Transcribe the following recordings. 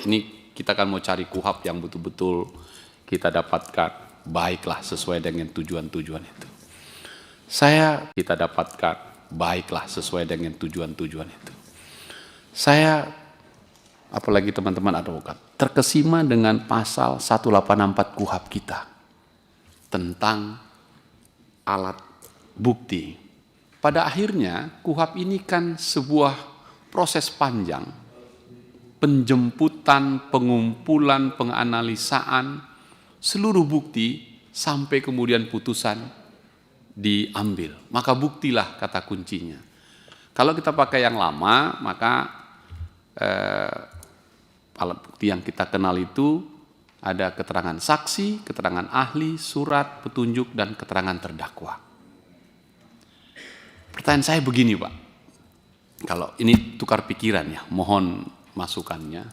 ini kita kan mau cari kuhab yang betul-betul kita dapatkan baiklah sesuai dengan tujuan-tujuan itu. Kita dapatkan baiklah sesuai dengan tujuan-tujuan itu. Saya, apalagi teman-teman advokat, terkesima dengan pasal 184 kuhab kita tentang alat bukti. Pada akhirnya kuhab ini kan sebuah proses panjang, penjemputan, pengumpulan, penganalisaan seluruh bukti sampai kemudian putusan diambil. Maka buktilah kata kuncinya. Kalau kita pakai yang lama, maka alat bukti yang kita kenal itu ada keterangan saksi, keterangan ahli, surat, petunjuk, dan keterangan terdakwa. Pertanyaan saya begini, Pak. Kalau ini tukar pikiran ya, mohon masukannya.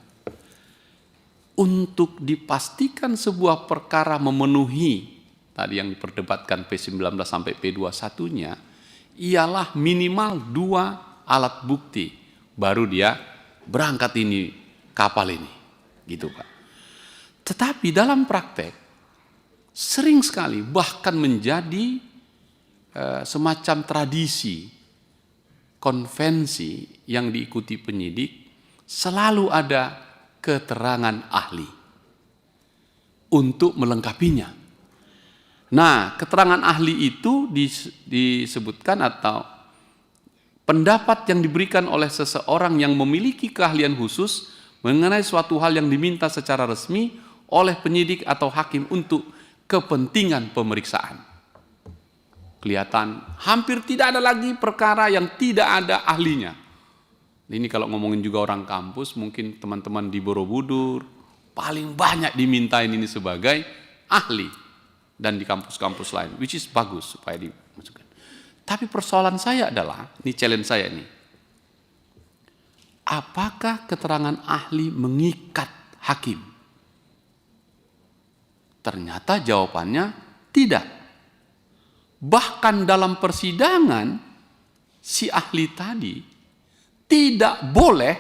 Untuk dipastikan sebuah perkara memenuhi tadi yang diperdebatkan P19 sampai P21-nya, ialah minimal 2 alat bukti, baru dia berangkat ini kapal ini, gitu Pak. Tetapi dalam praktek sering sekali bahkan menjadi semacam tradisi, konvensi yang diikuti penyidik, selalu ada keterangan ahli untuk melengkapinya. Nah, keterangan ahli itu disebutkan atau pendapat yang diberikan oleh seseorang yang memiliki keahlian khusus mengenai suatu hal yang diminta secara resmi oleh penyidik atau hakim untuk kepentingan pemeriksaan. Kelihatan hampir tidak ada lagi perkara yang tidak ada ahlinya. Ini kalau ngomongin juga orang kampus, mungkin teman-teman di Borobudur paling banyak dimintain ini sebagai ahli, dan di kampus-kampus lain, which is bagus supaya dimasukkan. Tapi persoalan saya adalah, ini challenge saya nih, apakah keterangan ahli mengikat hakim? Ternyata jawabannya tidak. Bahkan dalam persidangan, si ahli tadi tidak boleh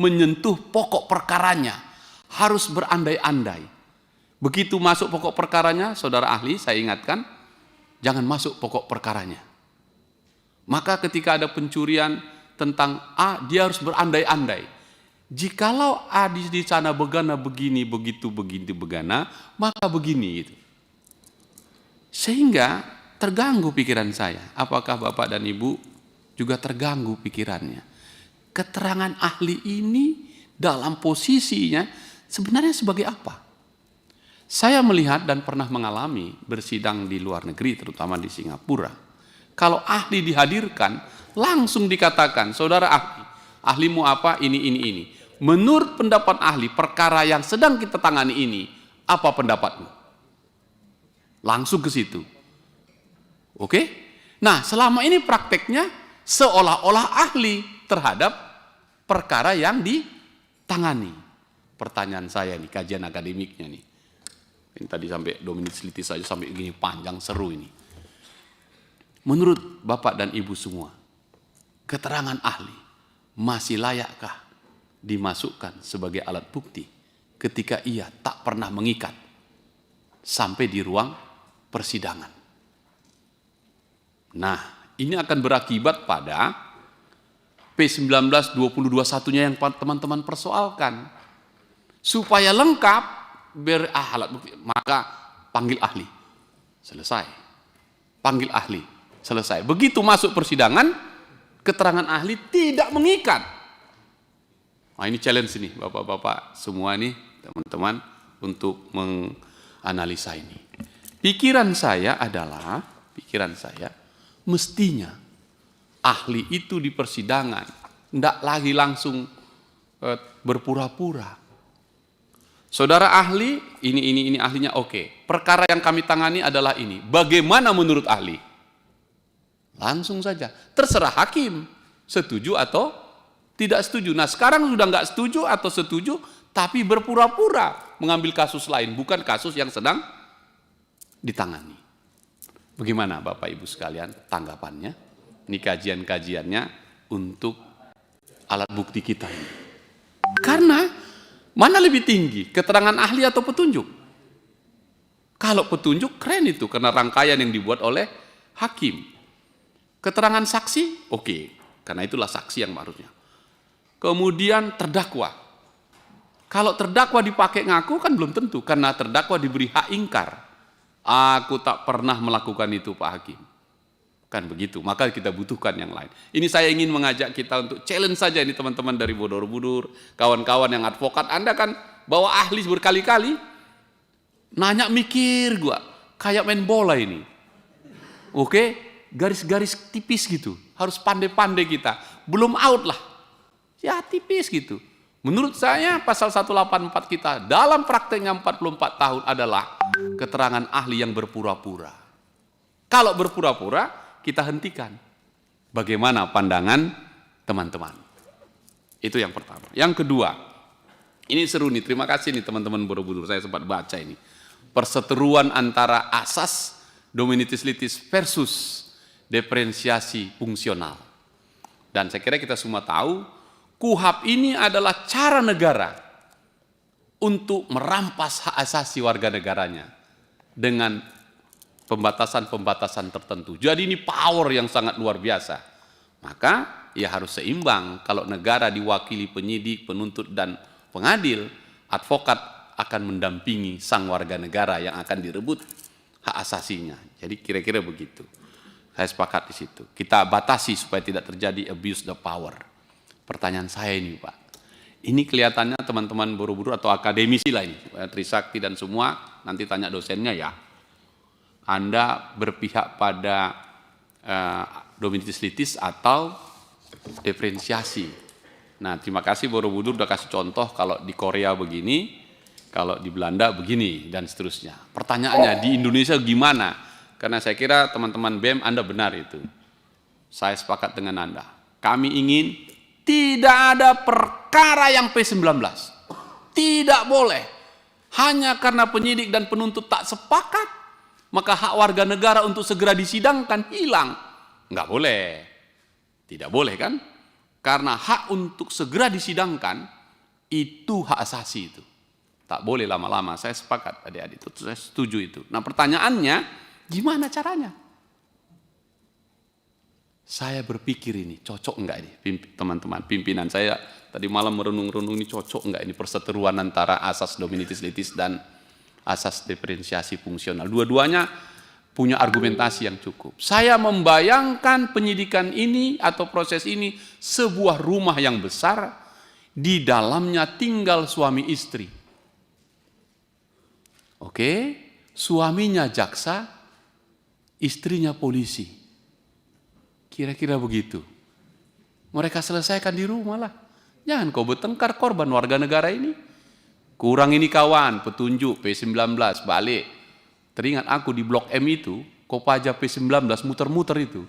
menyentuh pokok perkaranya, harus berandai-andai. Begitu masuk pokok perkaranya, saudara ahli, saya ingatkan, jangan masuk pokok perkaranya. Maka ketika ada pencurian tentang A, dia harus berandai-andai. Jikalau A di sana begana begini, begitu begana, maka begini gitu. Sehingga terganggu pikiran saya. Apakah Bapak dan Ibu juga terganggu pikirannya? Keterangan ahli ini dalam posisinya sebenarnya sebagai apa? Saya melihat dan pernah mengalami bersidang di luar negeri, terutama di Singapura. Kalau ahli dihadirkan, langsung dikatakan, saudara ahli, ahlimu apa? Ini. Menurut pendapat ahli, perkara yang sedang kita tangani ini, apa pendapatmu? Langsung ke situ. Oke? Nah, selama ini prakteknya seolah-olah ahli terhadap perkara yang ditangani. Pertanyaan saya nih, kajian akademiknya nih. Ini tadi sampai 2 menit seliti saja sampai gini panjang, seru ini. Menurut Bapak dan Ibu semua, keterangan ahli masih layakkah dimasukkan sebagai alat bukti ketika ia tak pernah mengikat sampai di ruang persidangan? Nah, ini akan berakibat pada P19 2021-nya yang teman-teman persoalkan. Supaya lengkap alat bukti, maka panggil ahli. Selesai. Panggil ahli. Selesai. Begitu masuk persidangan, keterangan ahli tidak mengikat. Nah, ini challenge nih Bapak-bapak semua nih, teman-teman, untuk menganalisa ini. Pikiran saya mestinya ahli itu di persidangan tidak lagi langsung berpura-pura. Saudara ahli, ini ahlinya oke. Perkara yang kami tangani adalah ini. Bagaimana menurut ahli? Langsung saja. Terserah hakim, setuju atau tidak setuju. Nah, sekarang sudah nggak setuju atau setuju, tapi berpura-pura mengambil kasus lain, bukan kasus yang sedang ditangani. Bagaimana Bapak Ibu sekalian tanggapannya? Ini kajian-kajiannya untuk alat bukti kita ini. Karena Mana lebih tinggi, keterangan ahli atau petunjuk? Kalau petunjuk keren itu, karena rangkaian yang dibuat oleh hakim. Keterangan saksi, oke, karena itulah saksi yang harusnya. Kemudian terdakwa. Kalau terdakwa dipakai ngaku kan belum tentu, karena terdakwa diberi hak ingkar. Aku tak pernah melakukan itu Pak Hakim. Kan begitu, maka kita butuhkan yang lain. Ini saya ingin mengajak kita untuk challenge saja ini teman-teman dari Borobudur, kawan-kawan yang advokat. Anda kan bawa ahli berkali-kali, nanya mikir gua, kayak main bola ini. Oke, garis-garis tipis gitu, harus pandai-pandai kita. Belum out lah, ya tipis gitu. Menurut saya pasal 184 kita dalam prakteknya 44 tahun adalah keterangan ahli yang berpura-pura. Kalau berpura-pura, kita hentikan. Bagaimana pandangan teman-teman? Itu yang pertama. Yang kedua, ini seru nih, terima kasih nih teman-teman Borobudur, saya sempat baca ini. Perseteruan antara asas dominitis litis versus diferensiasi fungsional. Dan saya kira kita semua tahu, KUHP ini adalah cara negara untuk merampas hak asasi warga negaranya dengan pembatasan-pembatasan tertentu. Jadi ini power yang sangat luar biasa. Maka ya harus seimbang. Kalau negara diwakili penyidik, penuntut, dan pengadil, advokat akan mendampingi sang warga negara yang akan direbut hak asasinya. Jadi kira-kira begitu. Saya sepakat di situ. Kita batasi supaya tidak terjadi abuse the power. Pertanyaan saya ini Pak, ini kelihatannya teman-teman Borobudur atau akademisi lah ini, Trisakti dan semua, nanti tanya dosennya ya. Anda berpihak pada dominitis litis atau diferensiasi. Nah, terima kasih Borobudur udah kasih contoh kalau di Korea begini, kalau di Belanda begini, dan seterusnya. Pertanyaannya, di Indonesia gimana? Karena saya kira teman-teman BEM Anda benar itu. Saya sepakat dengan Anda. Kami ingin tidak ada perkara yang P19. Tidak boleh. Hanya karena penyidik dan penuntut tak sepakat, maka hak warga negara untuk segera disidangkan hilang. Nggak boleh. Tidak boleh kan? Karena hak untuk segera disidangkan, itu hak asasi itu. Tak boleh lama-lama, saya sepakat adik-adik, itu saya setuju itu. Nah pertanyaannya, gimana caranya? Saya berpikir ini, cocok enggak ini teman-teman, pimpinan saya tadi malam merenung-renung ini cocok enggak ini perseteruan antara asas dominitis litis dan asas diferensiasi fungsional. Dua-duanya punya argumentasi yang cukup. Saya membayangkan penyidikan ini atau proses ini sebuah rumah yang besar, di dalamnya tinggal suami istri. Oke, suaminya jaksa, istrinya polisi. Kira-kira begitu. Mereka selesaikan di rumah lah. Jangan kau bertengkar korban warga negara ini. Kurang ini kawan, petunjuk P19 balik. Teringat aku di Blok M itu, Kopaja P19 muter-muter itu.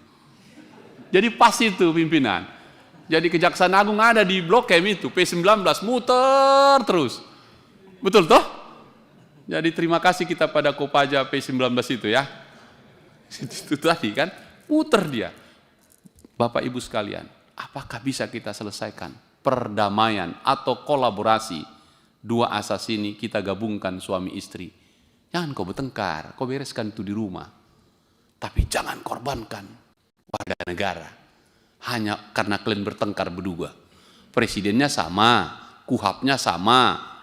Jadi pas itu pimpinan. Jadi Kejaksaan Agung ada di Blok M itu, P19 muter terus. Betul toh? Jadi terima kasih kita pada Kopaja P19 itu ya. Itu tadi kan, muter dia. Bapak Ibu sekalian, apakah bisa kita selesaikan perdamaian atau kolaborasi dua asas ini, kita gabungkan suami istri? Jangan kau bertengkar, kau bereskan itu di rumah. Tapi jangan korbankan warga negara hanya karena kalian bertengkar berdua. Presidennya sama, KUHP-nya sama,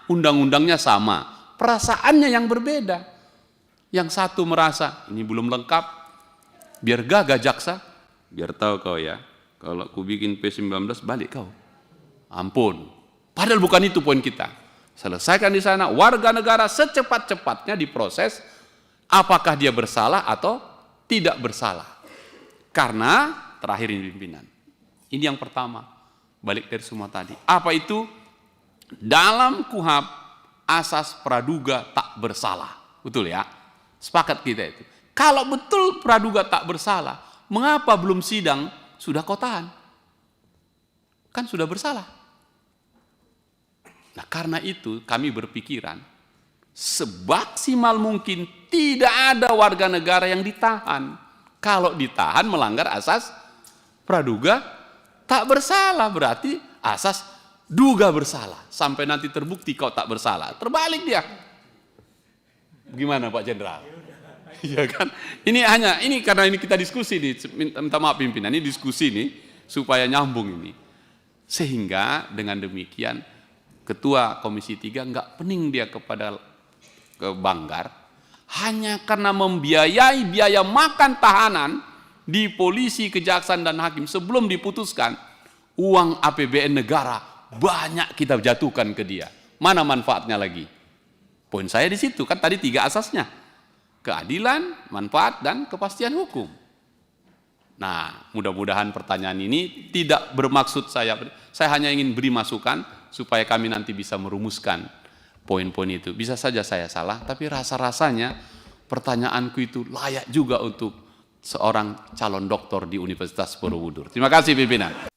undang-undangnya sama, perasaannya yang berbeda. Yang satu merasa ini belum lengkap, biar gagah jaksa, biar tahu kau ya, kalau aku bikin P19 balik kau. Ampun. Padahal bukan itu poin kita. Selesaikan di sana, warga negara secepat-cepatnya diproses apakah dia bersalah atau tidak bersalah. Karena terakhir ini pimpinan. Ini yang pertama, balik dari semua tadi. Apa itu? Dalam KUHP asas praduga tak bersalah. Betul ya? Sepakat kita itu. Kalau betul praduga tak bersalah, mengapa belum sidang sudah kau tahan? Kan sudah bersalah. Nah karena itu kami berpikiran semaksimal mungkin tidak ada warga negara yang ditahan. Kalau ditahan melanggar asas praduga tak bersalah, berarti asas duga bersalah sampai nanti terbukti kau tak bersalah. Terbalik dia. Gimana Pak Jenderal? Iya kan? Ini karena ini kita diskusi nih, minta maaf pimpinan, ini diskusi nih supaya nyambung ini. Sehingga dengan demikian Ketua Komisi 3 nggak pening dia kepada Banggar hanya karena membiayai biaya makan tahanan di polisi, kejaksaan dan hakim sebelum diputuskan. Uang APBN negara banyak kita jatuhkan ke dia. Mana manfaatnya lagi? Poin saya di situ kan tadi 3 asasnya. Keadilan, manfaat, dan kepastian hukum. Nah, mudah-mudahan pertanyaan ini tidak bermaksud saya hanya ingin beri masukan supaya kami nanti bisa merumuskan poin-poin itu. Bisa saja saya salah, tapi rasa-rasanya pertanyaanku itu layak juga untuk seorang calon doktor di Universitas Borobudur. Terima kasih pimpinan.